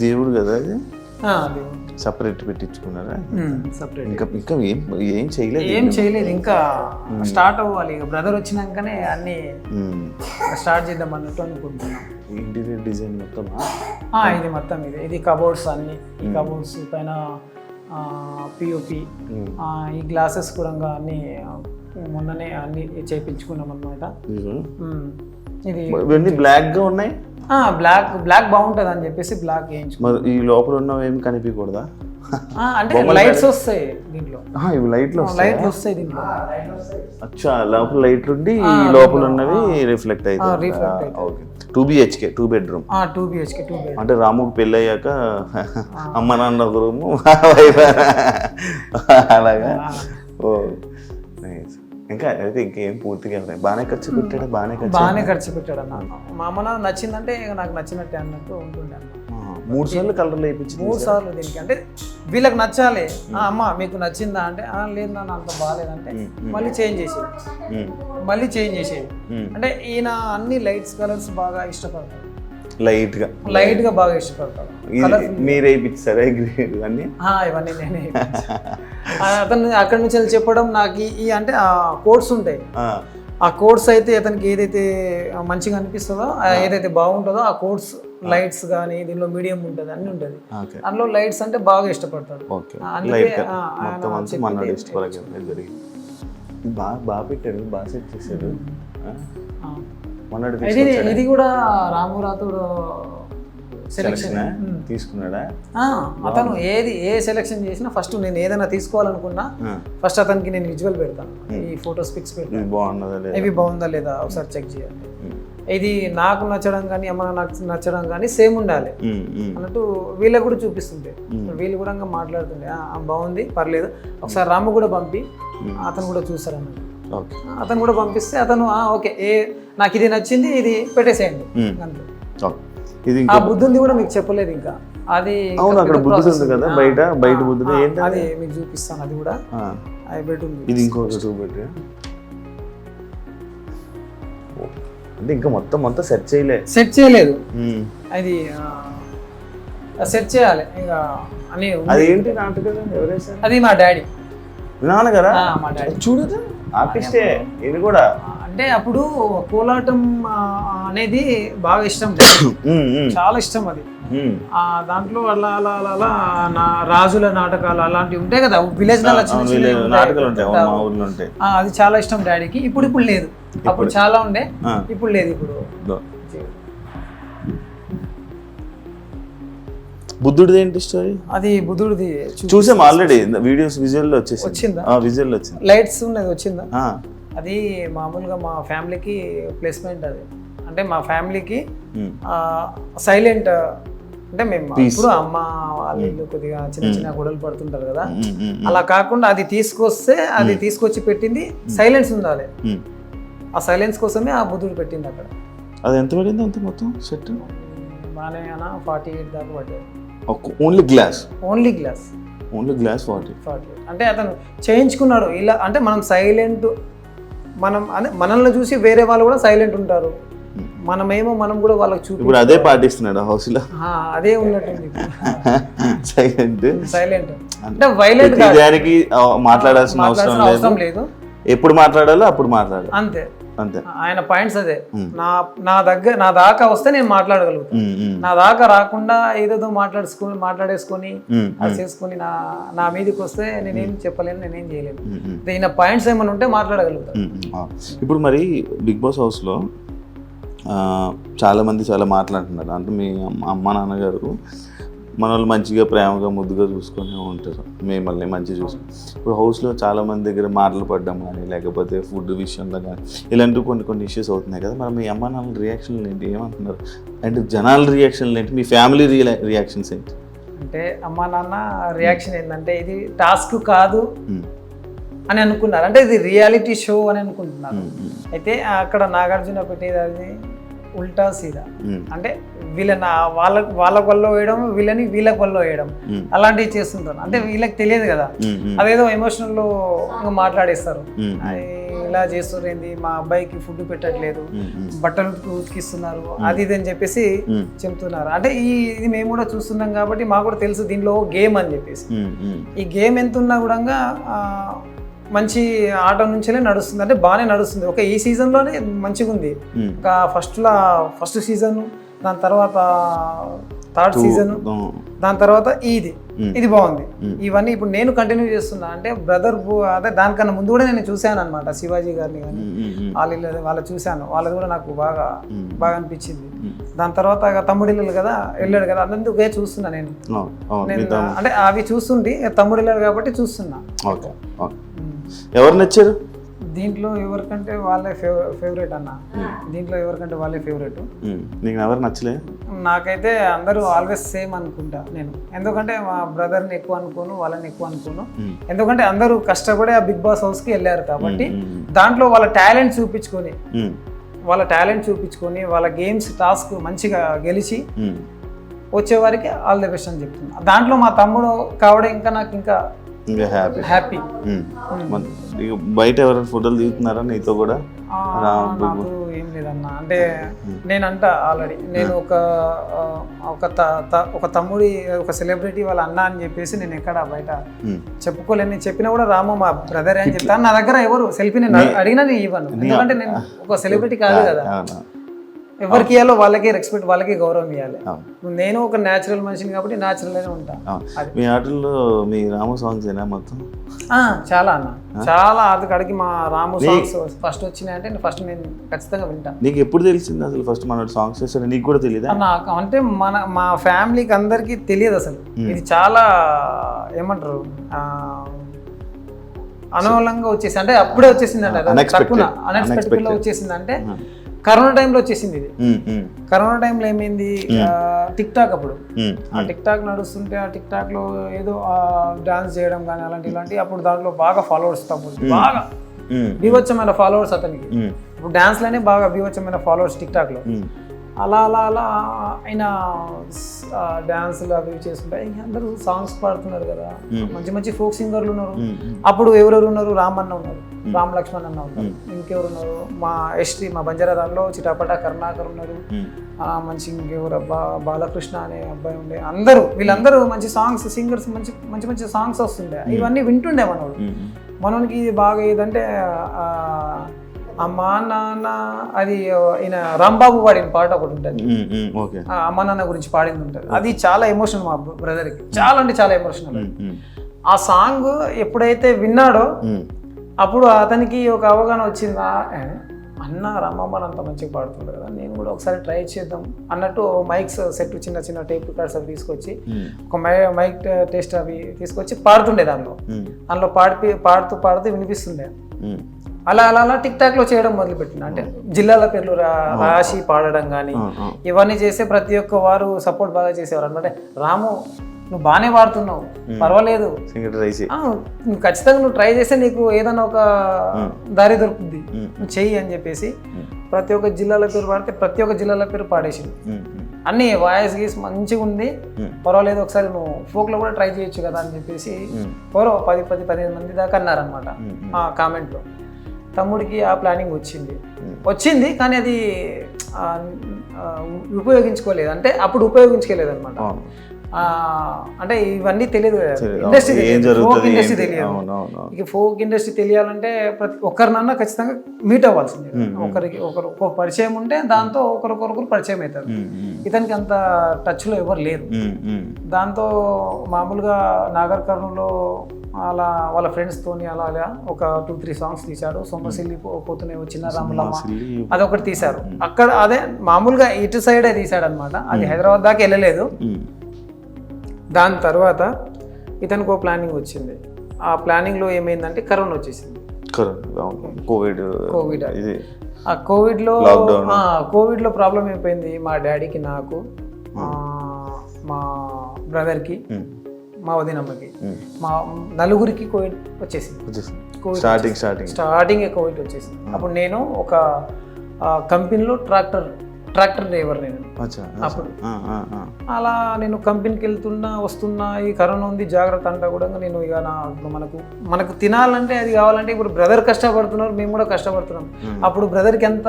దేవుడు కదా అది దేవుడు సపరేట్ పెట్టించుకున్నారా? సపరేట్ ఇంకా ఇంకా ఏం చేయలేదు? ఏం చేయలేదు, ఇంకా స్టార్ట్ అవ్వాలి. ఇక బ్రదర్ వచ్చినాకనే అన్ని స్టార్ట్ చేద్దాం అన్నట్టు అనుకుంటున్నాం. ఇంటీరియర్ డిజైన్ మొత్తం ఇది మొత్తం ఇది కబోర్డ్స్ అన్ని, ఈ కబోర్డ్స్ పైన పిఓపి, ఈ గ్లాసెస్ కూడా అన్ని మొన్ననే అన్ని చేయించుకున్నాం అన్నమాట. ఇది బ్లాక్ గా ఉన్నాయి. బ్లాక్ బాగుంటది అని చెప్పేసి బ్లాక్ వేయించుకున్నాం. ఈ లోపల ఉన్నవి ఏమి కనిపించకూడదా? అంటే లైట్స్ వస్తాయి దీంట్లో, ఇవి లైట్లు వస్తాయి దీంట్లో. అచ్చా, లోపల లైట్లు ఉండి లోపల ఉన్నవి రిఫ్లెక్ట్ అవుతాయి. Okay. 2 BHK 2 bedroom. 2 BHK 2 bedroom. అంటే రాముకి పెళ్ళి అయ్యాక అమ్మ నాన్న ఒక రూము అలాగా. ఓ ఇంకా అయితే ఇంకేం పూర్తిగా బాగానే ఖర్చు పెట్టాడు. బాగానే ఖర్చు పెట్టాడు అన్న. మా అమ్మ నాన్న నచ్చిందంటే నాకు నచ్చినట్టే అన్నట్టు ఉంటుండే అన్న. 3 సార్లు కలర్లు వేయించి 3 సార్లు దీనికి, అంటే వీళ్ళకి నచ్చాలి. అమ్మ మీకు నచ్చిందా అంటే లేదు నాన్న అంత బాగాలేదంటే మళ్ళీ చేంజ్ చేసేది. అంటే ఈయన అన్ని లైట్స్ కలర్స్ బాగా ఇష్టపడతాడు, లైట్ గా బాగా ఇష్టపడతాడు. మీరే ఇప్పించారా ఇవన్నీ? ఇవన్నీ నేనే. అతను అక్కడి నుంచి చెప్పడం నాకు ఈ అంటే ఆ కోడ్స్ ఉంటాయి, ఆ కోడ్స్ అయితే అతనికి ఏదైతే మంచిగా అనిపిస్తుందో, ఏదైతే బాగుంటుందో ఆ కోడ్స్ లైట్స్ కానీ దీనిలో మీడియం ఉంటుంది అన్ని ఉంటుంది. అందులో లైట్స్ అంటే బాగా ఇష్టపడతాడు. బాగా పెట్టాడు, బాగా సెట్ చేశాడు. ఇది కూడా రాము రాథోడ్ సెలెక్షన్ తీసుకున్నాడా? అతను ఏ సెలెక్షన్ చేసినా ఫస్ట్ నేను ఏదైనా తీసుకోవాలనుకున్నా ఫస్ట్ అతనికి నేను విజువల్ పెడతాను, ఈ ఫొటోస్ పిక్స్ పెడతాను, ఇవి బాగుందా లేదా ఒకసారి చెక్ చేయాలి. ఇది నాకు నచ్చడం కానీ అమ్మ నాకు నచ్చడం కానీ సేమ్ ఉండాలి అన్నట్టు వీళ్ళకి కూడా చూపిస్తుంటే వీళ్ళు కూడా మాట్లాడుతుండే బాగుంది పర్లేదు ఒకసారి రాము కూడా పంపి అతను కూడా చూసారు అన్నట్టు. అతను కూడా పంపిస్తే అతను ఓకే నాకు ఇది నచ్చింది, ఇది పెట్టేసేయండి అంతే. ఆ బుద్ధుంది కూడా మీకు చెప్పలేదు ఇంకా, అది బయట బుద్ధుడు అది మీకు చూపిస్తాను. అది కూడా బెడ్రూమ్, ఇది ఇంకొక 2 bedroom. అంటే ఇంకా మొత్తం సెట్ చేయలేదు. అది సెట్ చేయాలి ఇక అని. అదేంటి నాటకం ఎవరేసారు? అది మా డాడీ, నాన్నగారా? మా డాడీ చూడదు ఆర్టిస్టే. ఇది కూడా అంటే అప్పుడు కోలాటం అనేది బాగా ఇష్టం, చాలా ఇష్టం అది. దాంట్లో అలా అలా అలా అలా రాజుల నాటకాలు అలాంటివి ఉంటాయి కదా, విలేజ్ నాటకాలు ఉంటాయి, అది చాలా ఇష్టం డాడీకి. ఇప్పుడు లేదు, అప్పుడు చాలా ఉండే, ఇప్పుడు లేదు. ఇప్పుడు బుద్ధుడిది ఏంటి స్టోరీ? అది బుద్ధుడిది చూసాం ఆల్రెడీ, వీడియోస్ విజువల్ వచ్చిందా? విజువల్ వచ్చింది, లైట్స్ ఉన్నది వచ్చిందా? అది మామూలుగా మా ఫ్యామిలీకి ప్లేస్మెంట్. అది అంటే మా ఫ్యామిలీకి సైలెంట్, అంటే మేము ఇప్పుడు అమ్మ వాళ్ళు కొద్దిగా చిన్న గొడవలు పడుతుంటారు కదా, అలా కాకుండా అది తీసుకొచ్చి పెట్టింది సైలెన్స్ ఉండాలి. ఆ సైలెన్స్ కోసమే ఆ బుద్ధుడు పెట్టింది అక్కడ. అది ఎంత పడింది అంత మొత్తం సెట్? బాగానే 48 దాకా పడ్డాయి. Only glass 48. అంటే అతను చేయించుకున్నాడు ఇలా. అంటే మనం సైలెంట్, మనల్ని చూసి వేరే వాళ్ళు కూడా సైలెంట్ ఉంటారు, మనం కూడా వాళ్ళకి చూపి ఇప్పుడు అదే పాటిస్తున్నాడు హౌస్ లో. అదే ఉన్నట్టుంది సైలెంట్. అంటే వైలెంట్ దానికి మాట్లాడాల్సిన అవసరం లేదు, ఎప్పుడు మాట్లాడాలో అప్పుడు మాట్లాడాలి అంతే. ఆయన పాయింట్స్ అదే. నా దాకా వస్తే నేను మాట్లాడగలుగుతాను, నా దాకా రాకుండా ఏదేదో మాట్లాడేసుకొని అది చేసుకొని నా మీదకి వస్తే నేనేం చెప్పలేను, నేనేం చేయలేను. ఈయన పాయింట్స్ ఏమైనా ఉంటే మాట్లాడగలుగుతాను. ఇప్పుడు మరి బిగ్ బాస్ హౌస్ లో చాలా మంది చాలా మాట్లాడుతున్నారు. అంటే మీ అమ్మ నాన్నగారు మన వాళ్ళు మంచిగా ప్రేమగా ముద్దుగా చూసుకొని ఉంటారు, మిమ్మల్ని మంచిగా చూసుకొని. ఇప్పుడు హౌస్లో చాలామంది దగ్గర మాటలు పడ్డం కానీ లేకపోతే ఫుడ్ విషయంలో కానీ ఇలాంటివి కొన్ని ఇష్యూస్ అవుతున్నాయి కదా. మరి మీ అమ్మ నాన్నల రియాక్షన్లు ఏంటి, ఏమంటున్నారు? అంటే జనాల రియాక్షన్లు ఏంటి, మీ ఫ్యామిలీ రియాక్షన్స్ ఏంటి? అంటే అమ్మ నాన్న రియాక్షన్ ఏంటంటే ఇది టాస్క్ కాదు అని అనుకున్నారు, అంటే ఇది రియాలిటీ షో అని అనుకుంటున్నారు. అయితే అక్కడ నాగార్జున పెట్టేది అది ఉల్టా సీదా, అంటే వాళ్ళ వల్ల వేయడం, వీళ్ళకి వల్ల వేయడం, అలాంటివి చేస్తుంటారు. అంటే వీళ్ళకి తెలియదు కదా, అదేదో ఎమోషనల్ లో మాట్లాడేస్తారు, ఇలా చేస్తున్నారు, మా అబ్బాయికి ఫుడ్ పెట్టట్లేదు, బట్టలు ఉతికిస్తున్నారు, అది ఇది అని చెప్పేసి చెప్తున్నారు. అంటే ఇది మేము కూడా చూస్తున్నాం కాబట్టి మాకు కూడా తెలుసు దీనిలో గేమ్ అని చెప్పేసి. ఈ గేమ్ ఎంత ఉన్నా కూడా మంచి ఆట నుంచే నడుస్తుంది, అంటే బాగానే నడుస్తుంది. ఒక ఈ సీజన్లోనే మంచిగా ఉంది. ఇంకా ఫస్ట్ సీజన్, దాని తర్వాత థర్డ్ సీజన్, దాని తర్వాత ఇది బాగుంది. ఇవన్నీ ఇప్పుడు నేను కంటిన్యూ చేస్తున్నా. అంటే బ్రదర్ అదే దానికన్నా ముందు కూడా నేను చూశాను అనమాట, శివాజీ గారిని కానీ వాళ్ళు చూశాను, వాళ్ళది కూడా నాకు బాగా అనిపించింది. దాని తర్వాత తమ్ముడిల్లు కదా వెళ్ళాడు కదా, అందుకే చూస్తున్నా నేను అంటే అవి చూస్తుంటే తమ్ముడిల్లాడు కాబట్టి చూస్తున్నా. ఎవరు నచ్చారు దీంట్లో? ఎవరికంటే వాళ్ళే ఫేవరెట్ అన్న. దీంట్లో ఎవరికంటే వాళ్ళే ఫేవరెట్. నీకు ఎవరు నచ్చలే? నాకైతే అందరూ ఆల్వేస్ సేమ్ అనుకుంటా నేను. ఎందుకంటే మా బ్రదర్ని ఎక్కువ అనుకోను, వాళ్ళని ఎక్కువ అనుకోను. ఎందుకంటే అందరూ కష్టపడి ఆ బిగ్ బాస్ హౌస్కి వెళ్ళారు కాబట్టి దాంట్లో వాళ్ళ టాలెంట్ చూపించుకొని వాళ్ళ గేమ్స్ టాస్క్ మంచిగా గెలిచి వచ్చేవారికి ఆల్ ది బెస్ట్ అని చెప్తున్నా. దాంట్లో మా తమ్ముడు కావడం ఇంకా హ్యాపీ. బయట ఎవరైనా ఫోటోలు దిగుతున్నారా నీతో కూడా? నాకు ఏం లేదన్నా. అంటే నేనంట ఆల్రెడీ నేను ఒక తమ్ముడి ఒక సెలబ్రిటీ వాళ్ళ అన్న అని చెప్పేసి నేను ఎక్కడ బయట చెప్పుకోలేను. నేను చెప్పినా కూడా రాము మా బ్రదర్ అని చెప్తాను. నా దగ్గర ఎవరు సెల్ఫీ నేను అడిగినా నేను ఇవ్వను, ఎందుకంటే నేను ఒక సెలబ్రిటీ కాదు కదా. ఎవరికి ఇవ్వాలో వాళ్ళకి రెస్పెక్ట్, వాళ్ళకి గౌరవం ఇవ్వాలి. నేను ఒక న్యాచురల్ మనిషిని కాబట్టి న్యాచురల్గానే ఉంటాను. మీ ఆటల్లో మీ రాము సాంగ్స్ ఏనా మొత్తం? చాలా అన్న, చాలా అక్కడికి మా రాము సాంగ్స్ ఫస్ట్ వచ్చినాయి అంటే ఫస్ట్ నేను ఖచ్చితంగా వింటాను. నీకు ఎప్పుడు తెలిసింది అసలు ఫస్ట్ మన సాంగ్స్ చేస్తారని? నీకు కూడా తెలియదా? నాకు అంటే మా ఫ్యామిలీకి అందరికీ తెలియదు అసలు. ఇది చాలా ఏమంటారు అనవలంగా వచ్చేసి, అంటే అప్పుడే వచ్చేసింది అంటే అన్ఎక్స్పెక్టెడ్ లో వచ్చేసింది. అంటే కరోనా టైంలో వచ్చేసింది ఇది. కరోనా టైంలో ఏమైంది, టిక్ టాక్ అప్పుడు ఆ టిక్ టాక్ నడుస్తుంటే ఆ టిక్ టాక్ లో ఏదో డాన్స్ చేయడం కానీ ఇలాంటి అప్పుడు దాంట్లో బాగా ఫాలోవర్స్, బాగా బీభత్సమైన ఫాలోవర్స్ అతనికి. ఇప్పుడు డాన్స్ లోనే బాగా బీభత్సమైన ఫాలోవర్స్ టిక్ టాక్ లో. అలా ఆయన డాన్సులు అవి చేసుకుంటే అందరూ సాంగ్స్ పాడుతున్నారు కదా, మంచి ఫోక్ సింగర్లు ఉన్నారు. అప్పుడు ఎవరెవరు ఉన్నారు? రామన్న ఉన్నారు, రామ్ లక్ష్మణ్ అన్న ఉన్నారు, ఇంకెవరు ఉన్నారు? మా ఎస్టీ మా బంజారాలో చిటాపట కరుణాకర్ ఉన్నారు, మంచి ఇంకెవరు బాలకృష్ణ అనే అబ్బాయి ఉండే. వీళ్ళందరూ మంచి సాంగ్స్ సింగర్స్, మంచి సాంగ్స్ వస్తుండే. ఇవన్నీ వింటుండే మనోనికి బాగా ఏదంటే అమ్మా నాన్న, అది ఈయన రాంబాబు పాడిన పాట ఒకటి ఉంటుంది, అమ్మా నాన్న గురించి పాడింది ఉంటుంది. అది చాలా ఎమోషనల్ మా బ్రదర్కి, చాలా అంటే చాలా ఎమోషనల్. ఆ సాంగ్ ఎప్పుడైతే విన్నాడో అప్పుడు అతనికి ఒక అవగాహన వచ్చిందా, అన్న రాంబాబు అంత మంచిగా పాడుతుంది కదా, నేను కూడా ఒకసారి ట్రై చేద్దాం అన్నట్టు మైక్స్ సెట్ చిన్న టేప్ రికార్డ్స్ అవి తీసుకొచ్చి ఒక మైక్ టెస్ట్ అవి తీసుకొచ్చి పాడుతుండే. దానిలో పాడుతూ వినిపిస్తుండే. అలా టిక్ టాక్ లో చేయడం మొదలుపెట్టింది. అంటే జిల్లాల పేర్లు రాసి పాడడం కానీ ఇవన్నీ చేస్తే ప్రతి ఒక్క వారు సపోర్ట్ బాగా చేసేవారు అనమాట. రాము నువ్వు బాగానే పాడుతున్నావు, పర్వాలేదు, నువ్వు ఖచ్చితంగా నువ్వు ట్రై చేస్తే నీకు ఏదైనా ఒక దారి దొరుకుతుంది, నువ్వు చెయ్యి అని చెప్పేసి ప్రతి ఒక్క జిల్లాల పేరు పాడితే ప్రతి ఒక్క జిల్లాల పేరు పాడేసింది. అన్ని వాయిస్ గీస్ మంచిగా ఉంది, పర్వాలేదు, ఒకసారి నువ్వు ఫోక్లో కూడా ట్రై చేయొచ్చు కదా అని చెప్పేసి ఎవరో 10-15 మంది దాకా అన్నారనమాట ఆ కామెంట్లో. తమ్ముడికి ఆ ప్లానింగ్ వచ్చింది కానీ అది ఉపయోగించుకోలేదు. అంటే అప్పుడు ఉపయోగించుకోలేదు అనమాట. అంటే ఇవన్నీ తెలియదు కదా, ఫోక్ ఇండస్ట్రీ తెలియదు. ఇక ఫోక్ ఇండస్ట్రీ తెలియాలంటే ప్రతి ఒక్కరినన్నా ఖచ్చితంగా మీట్ అవ్వాల్సిందే. ఒకరు పరిచయం ఉంటే దాంతో ఒకరికొకరు పరిచయం అవుతారు. ఇతనికి అంత టచ్లో ఎవరు లేరు. దాంతో మామూలుగా నాగర్ కర్నూలులో అలా వాళ్ళ ఫ్రెండ్స్ తోని అలా ఒక 2-3 సాంగ్స్ తీశాడు. సొమ్మసిల్లి పోతూనే వచ్చిన రాములమ్మ అదొకటి తీశారు. అక్కడ అదే మామూలుగా ఇటు సైడే తీశాడు అనమాట. అది హైదరాబాద్ దాకా వెళ్ళలేదు. దాని తర్వాత ఇతనికి ఒక ప్లానింగ్ వచ్చింది. ఆ ప్లానింగ్లో ఏమైందంటే కరోనా వచ్చేసింది. ఆ కోవిడ్లో ప్రాబ్లం అయిపోయింది మా డాడీకి, నాకు, మా బ్రదర్కి, మా వదినమ్మకి, మా నలుగురికి కోవిడ్ వచ్చేసింది. స్టార్టింగే కోవిడ్ వచ్చేసింది. అప్పుడు నేను ఒక కంపెనీలో ట్రాక్టర్ డ్రైవర్ నేను అచ్చా అప్పుడు అలా నేను కంపెనీకి వెళ్తున్నా వస్తున్నా, ఈ కరోనా ఉంది జాగ్రత్త అంటా కూడా నేను ఇక మనకు తినాలంటే అది కావాలంటే ఇప్పుడు బ్రదర్ కష్టపడుతున్నారు, మేము కూడా కష్టపడుతున్నాం. అప్పుడు బ్రదర్కి ఎంత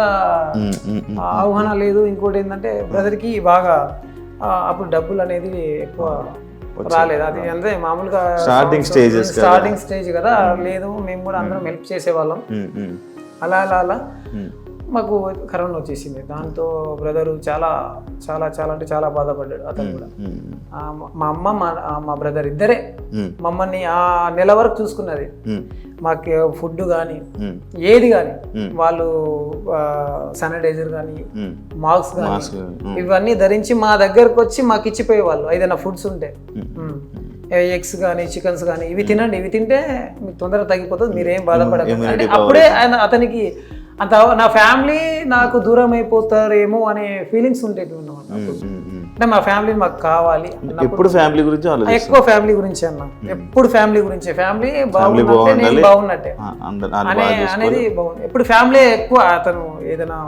ఆహ్వానం లేదు. ఇంకోటి ఏంటంటే బ్రదర్కి బాగా అప్పుడు డబ్బులు అనేది ఎక్కువ రాలేదు. అది అంటే మామూలుగా స్టార్టింగ్ స్టేజ్ కదా, లేదు మేము కూడా అందరం హెల్ప్ చేసేవాళ్ళం. అలా అలా అలా మాకు కరోనా వచ్చేసింది. దాంతో బ్రదరు చాలా చాలా చాలా అంటే చాలా బాధపడ్డాడు అతను కూడా. మా అమ్మ మా బ్రదర్ ఇద్దరే మమ్మల్ని ఆ నెల వరకు చూసుకున్నది. మాకు ఫుడ్ కానీ ఏది కానీ వాళ్ళు శానిటైజర్ కానీ మాస్క్ కానీ ఇవన్నీ ధరించి మా దగ్గరకు వచ్చి మాకు ఇచ్చిపోయేవాళ్ళు. ఏదైనా ఫుడ్స్ ఉంటే ఎగ్స్ కానీ చికెన్స్ కానీ ఇవి తినండి, ఇవి తింటే మీకు తొందరగా తగ్గిపోతుంది, మీరేం బాధపడకండి అంటే అప్పుడే అతనికి అంత నా ఫ్యామిలీ నాకు దూరం అయిపోతారేమో అనే ఫీలింగ్స్ ఉండేవి అన్నమాట. అంటే మా ఫ్యామిలీ మాకు కావాలి, ఎప్పుడు ఫ్యామిలీ గురించి ఎక్కువ ఫ్యామిలీ గురించి అన్న, ఎప్పుడు ఫ్యామిలీ గురించి, ఫ్యామిలీ బాగున్నట్టే నేను బాగున్నట్టే అనేది బాగుంది. ఎప్పుడు ఫ్యామిలీ ఎక్కువ. అతను ఏదైనా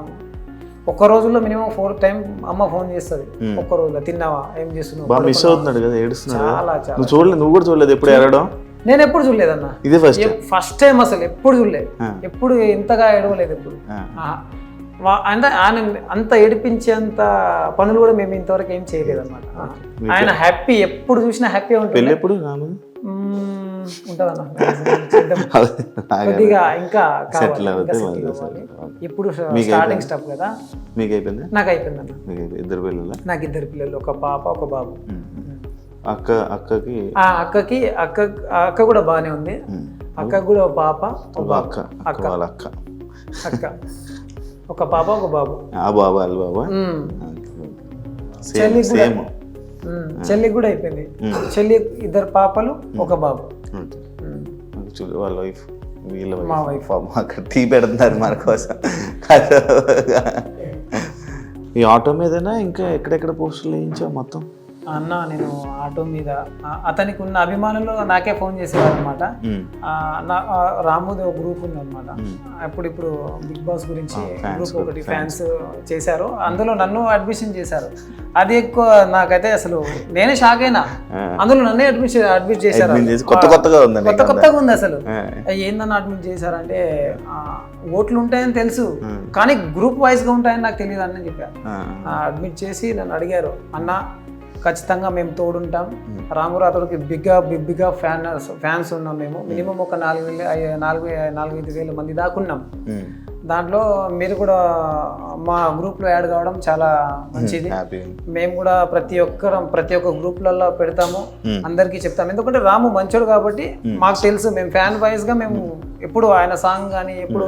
ఒక్క రోజుల్లో మినిమం 4 times అమ్మ ఫోన్ చేస్తుంది. ఒక్క రోజులో తిన్నావా, ఏం చేస్తున్నావు, మిస్ అవుతున్నాడు కదా, ఏడుస్తున్నాడు. చాలా చాలా చూడలేదు, నువ్వు కూడా చూడలేదు ఎప్పుడు ఏడవడం? నేను ఎప్పుడు చూడలేదన్న, ఇదే ఫస్ట్ టైం అసలు ఎప్పుడు చూడలేదు, ఎప్పుడు ఇంతగా ఏడవలేదు ఎప్పుడు. అంటే ఆయన అంత ఏడిపించేంత పనులు కూడా మేము ఇంతవరకు ఏం చేయలేదు అనమాట. ఆయన హ్యాపీ, ఎప్పుడు చూసినా హ్యాపీగా ఉంటుంది. ఎప్పుడు ఉంటుందన్న కొద్దిగా ఇంకా ఇప్పుడు స్టార్టింగ్ స్టెప్ కదా. మీకు అయిపోయింది? నాకు అయిపోయిందన్న. ఇద్దరు పిల్లలు? నాకు 2 పిల్లలు, ఒక పాప ఒక బాబు. అక్కకి అక్క కూడా బాగానే ఉంది. అక్కకు కూడా ఒక పాప అక్క ఒక పాప ఒక బాబు. చెల్లి కూడా అయిపోయింది. చెల్లి 2 పాపలు ఒక బాబు. వాళ్ళ వైఫ్, మా వైఫ్ అక్కడ టీ పెడుతున్నారు మన కోసం. ఈ ఆటో మీదనా ఇంకా ఎక్కడెక్కడ పోస్టులు వేయించావు మొత్తం? అన్న నేను ఆటో మీద అతనికి ఉన్న అభిమానులు నాకే ఫోన్ చేసేవారు అనమాట. రాముది ఒక గ్రూప్ ఉంది అనమాట. ఇప్పుడు బిగ్ బాస్ గురించి గ్రూప్ ఒకటి ఫ్యాన్స్ చేశారు, అందులో నన్ను అడ్మిషన్ చేశారు. అది ఎక్కువ నాకైతే అసలు నేనే షాక్ అయినా. అందులో నన్నే అడ్మిట్ చేశారు. కొత్తగా ఉంది అసలు. ఏందన్నా అడ్మిట్ చేశారంటే ఓట్లు ఉంటాయని తెలుసు కానీ గ్రూప్ వైజ్ గా ఉంటాయని నాకు తెలియదు అని చెప్పారు. అడ్మిట్ చేసి నన్ను అడిగారు, అన్న ఖచ్చితంగా మేము తోడుంటాం, రామురాతుడికి బిగ్గా ఫ్యాన్స్ ఉన్నాం మేము. మినిమం ఒక 4,000-5,000 మంది దాకున్నాం. దాంట్లో మీరు కూడా మా గ్రూప్లో యాడ్ కావడం చాలా మంచిది. మేము కూడా ప్రతి ఒక్క గ్రూప్లలో పెడతాము, అందరికీ చెప్తాము. ఎందుకంటే రాము మంచోడు కాబట్టి మాకు తెలుసు. మేము ఫ్యాన్ వైజ్గా మేము ఎప్పుడు ఆయన సాంగ్ కానీ ఎప్పుడు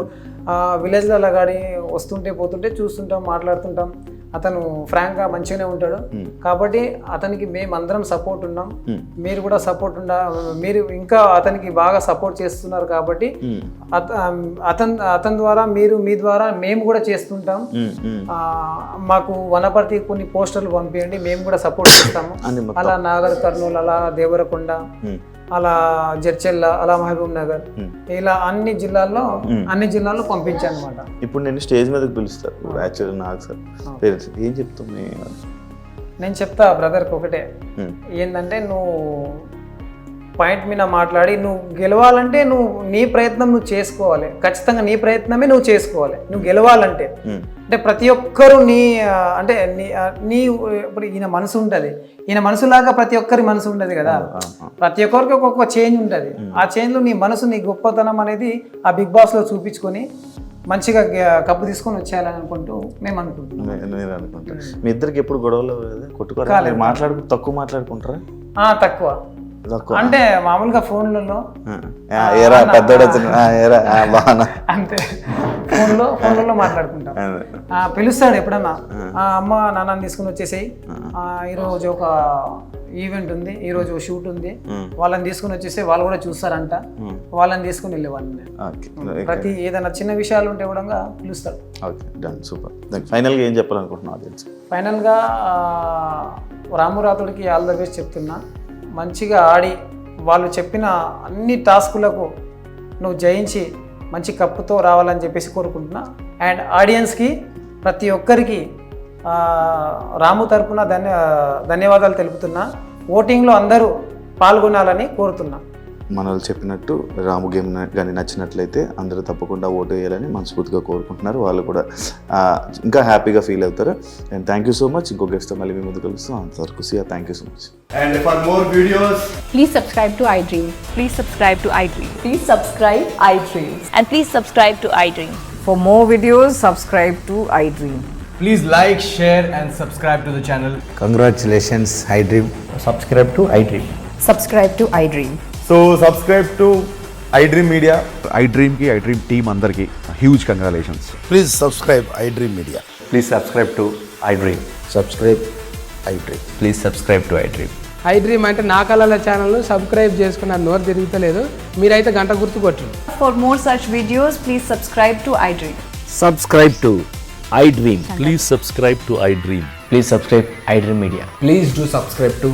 విలేజ్లలో కానీ వస్తుంటే పోతుంటే చూస్తుంటాం, మాట్లాడుతుంటాం. అతను ఫ్రాంక్గా మంచిగానే ఉంటాడు కాబట్టి అతనికి మేము అందరం సపోర్ట్ ఉన్నాం. మీరు కూడా సపోర్ట్ మీరు ఇంకా అతనికి బాగా సపోర్ట్ చేస్తున్నారు కాబట్టి అతని ద్వారా మీ ద్వారా మేము కూడా చేస్తుంటాం. మాకు వనపర్తి కొన్ని పోస్టర్లు పంపించండి, మేము కూడా సపోర్ట్ చేస్తాము. అలా నాగర్ కర్నూలు, అలా దేవరకొండ, అలా జడ్చెల్ల, అలా మహబూబ్ నగర్, ఇలా అన్ని జిల్లాల్లో పంపించాను అనమాట. ఇప్పుడు నేను స్టేజ్ మీదకి పిలుస్తాను యాక్చువల్లీ నాకు సార్ ఏం చెప్తాను నేను చెప్తా బ్రదర్కి ఒకటే, ఏంటంటే నువ్వు పాయింట్ మీద మాట్లాడి నువ్వు గెలవాలంటే నువ్వు నీ ప్రయత్నం నువ్వు చేసుకోవాలి. ఖచ్చితంగా నీ ప్రయత్నమే నువ్వు చేసుకోవాలి నువ్వు గెలవాలంటే. అంటే ప్రతి ఒక్కరు నీ ఇప్పుడు ఈయన మనసు ఉంటుంది, ఈయన మనసులాగా ప్రతి ఒక్కరి మనసు ఉంటుంది కదా. ప్రతి ఒక్కరికి ఒక్కొక్క చేంజ్ ఉంటుంది. ఆ చేంజ్లో నీ మనసు, నీ గొప్పతనం అనేది ఆ బిగ్ బాస్లో చూపించుకొని మంచిగా కప్పు తీసుకొని వచ్చేయాలని అనుకుంటూ మేము అనుకుంటున్నాం. మీ ఇద్దరికి ఎప్పుడు గొడవలు కొట్టుకోవాలి? తక్కువ మాట్లాడుకుంటారా? తక్కువ అంటే మామూలుగా ఫోన్లలో అంతే, ఫోన్లలో మాట్లాడుకుంటాం. పిలుస్తాడు ఎప్పుడన్నా, అమ్మ నాన్నని తీసుకుని వచ్చేసేయి, ఈరోజు ఒక ఈవెంట్ ఉంది, ఈరోజు షూట్ ఉంది, వాళ్ళని తీసుకుని వచ్చేసి వాళ్ళు కూడా చూస్తారంట, వాళ్ళని తీసుకుని వెళ్ళేవాడిని. ప్రతి ఏదైనా చిన్న విషయాలు ఉంటే కూడా పిలుస్తాడు. ఫైనల్గా ఏం చెప్పాలనుకుంటున్నావు? ఫైనల్గా రామురాతుడికి ఆల్ ద బెస్ట్ చెప్తున్నా. మంచిగా ఆడి వాళ్ళు చెప్పిన అన్ని టాస్కులకు నువ్వు జయించి మంచి కప్పుతో రావాలని చెప్పేసి కోరుకుంటున్నా. అండ్ ఆడియన్స్కి ప్రతి ఒక్కరికి రాము తరపున ధన్యవాదాలు తెలుపుతున్నా. ఓటింగ్లో అందరూ పాల్గొనాలని కోరుతున్నా. మన వాళ్ళు చెప్పినట్టు రాము గేమ్ కానీ నచ్చినట్లయితే అందరూ తప్పకుండా ఓటు వేయాలని మనస్ఫూర్తిగా కోరుకుంటున్నారు. వాళ్ళు కూడా ఇంకా హ్యాపీగా ఫీల్ అవుతారు. And thank you so much. ఇంకో గెస్ట్తో మళ్ళీ మీ ముందు కలుస్తాం. అంతవరకు సియా, thank you so much. And for more videos, Please subscribe to iDream. Please subscribe to iDream. Please subscribe iDream. And please subscribe to iDream. For more videos, subscribe to iDream. please like, share and subscribe to the channel. Congratulations, iDream. Subscribe to iDream. Subscribe to iDream. So subscribe to iDream Media. iDream की iDream team अंदर की huge congratulations. Please subscribe iDream Media. Please subscribe to iDream. Subscribe iDream. Please subscribe to iDream. iDream అంటే నా కళల channel subscribe చేసుకున్న నోరు తిరుగుతలేదు. మీరైతే గంట గుర్తు కొట్టండి. For more such videos, please subscribe to iDream. Subscribe to iDream. Please subscribe to iDream. Please subscribe iDream Media. Please do subscribe to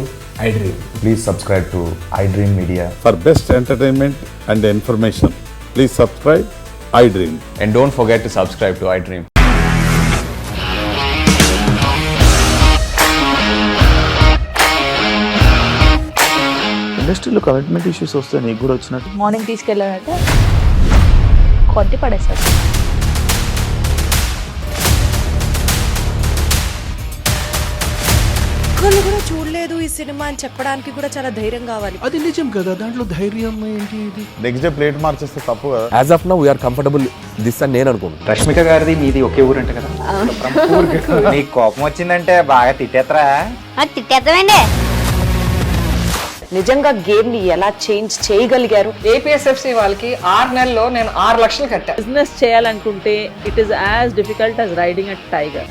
iDream. Please subscribe to iDream Media. For best entertainment and information, please subscribe iDream. And don't forget to subscribe to iDream. ఇండస్ట్రీలో commitment issues వస్తే నీకు కూడా వచ్చినట్టు morning తీసుకెళ్ళారంటే కొట్టి పడేస్తారు. ఒక్కళ్ళు కూడా చూడలేదు ఈ సినిమా అని చెప్పడానికి కూడా చాలా ధైర్యం కావాలి. అది నిజం కదా, దాంట్లో ధైర్యం ఏంటి? ఇది నెక్స్ట్ డే ప్లేట్ మార్చేస్తే తప్పు కదా. As of now, we are comfortable this అని నేను అనుకుంటున్నాను. రష్మిక గారిది మీది ఒకే ఊరంట కదా. నీకు కోపం వచ్చిందంటే బాగా తిట్టేత్తరా? తిట్టేద్దామండి. నిజంగా గేమ్ ని ఎలా చేంజ్ చేయగలిగారు? ఏపీఎస్ఎఫ్సి వాళ్ళకి 6 నెలల్లో నేను 6 లక్షలు కట్టా. బిజినెస్ చేయాలనుకుంటే it is as difficult as riding a tiger.